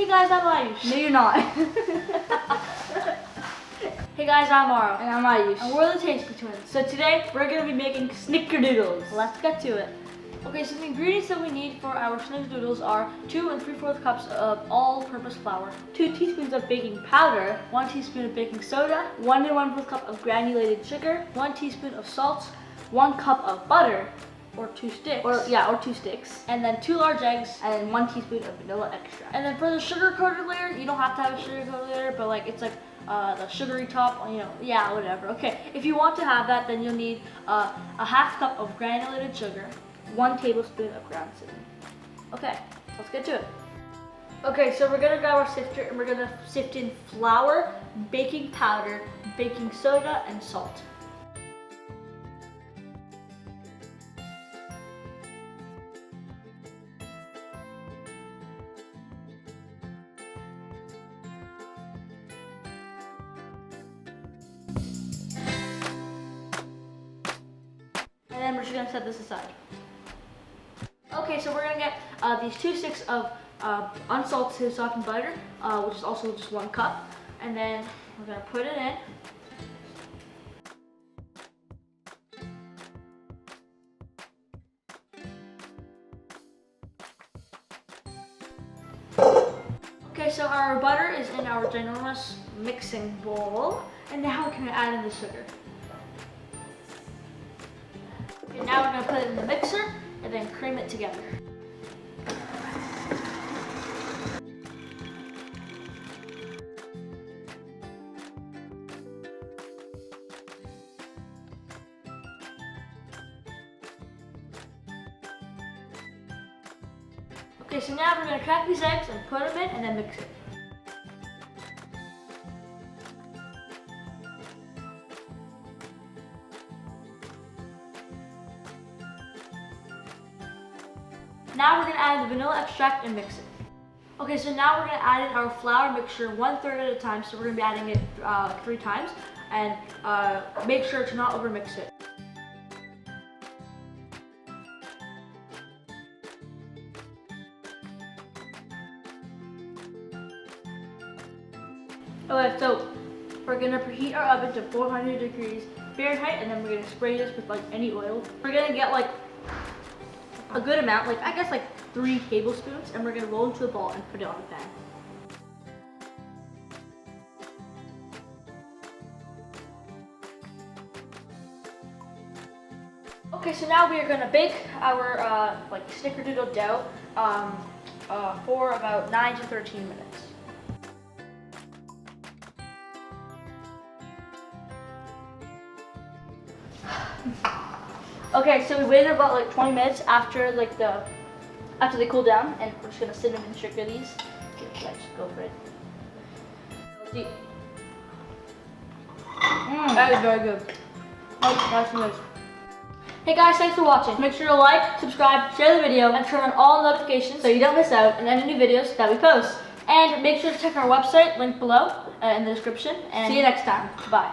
guys, I'm Ayush. No, you're not. Hey guys, I'm Maro. And I'm Ayush. And we're the Tasty Twins. So today, we're going to be making Snickerdoodles. Let's get to it. Okay, so the ingredients that we need for our Snickerdoodles are 2 3/4 cups of all-purpose flour, 2 teaspoons of baking powder, 1 teaspoon of baking soda, 1 1/4 cup of granulated sugar, 1 teaspoon of salt, 1 cup of butter, or 2 sticks. Or 2 sticks. And then 2 large eggs. And then 1 teaspoon of vanilla extract. And then for the sugar-coated layer, you don't have to have a sugar-coated layer, but like it's like the sugary top, yeah, whatever. Okay, if you want to have that, then you'll need a 1/2 cup of granulated sugar, 1 tablespoon of ground cinnamon. Okay, let's get to it. Okay, so we're gonna grab our sifter and we're gonna sift in flour, baking powder, baking soda, and salt. And then we're just gonna set this aside. Okay, so we're gonna get these 2 sticks of unsalted softened butter, which is also just 1 cup. And then we're gonna put it in. Okay, so our butter is in our ginormous mixing bowl. And now we're gonna add in the sugar. Okay, now we're gonna put it in the mixer and then cream it together. Okay, so now we're gonna crack these eggs and put them in and then mix it. Now we're gonna add the vanilla extract and mix it. Okay, so now we're gonna add in our flour mixture 1/3 at a time. So we're gonna be adding it 3 times, and make sure to not overmix it. Okay, so we're gonna preheat our oven to 400 degrees Fahrenheit, and then we're gonna spray this with like any oil. We're gonna get like a good amount, like I guess like 3 tablespoons, and we're gonna roll into a ball and put it on the pan. Okay, so now we are gonna bake our like Snickerdoodle dough for about 9 to 13 minutes. Okay, so we waited about like 20 minutes after they cool down, and we're just gonna cinnamon sugar these. Okay, let's go for it. That is very good. Oh, that's nice. Hey guys, thanks for watching. Make sure to like, subscribe, share the video, and turn on all notifications so you don't miss out on any new videos that we post. And make sure to check our website, link below in the description. And see you next time. Bye.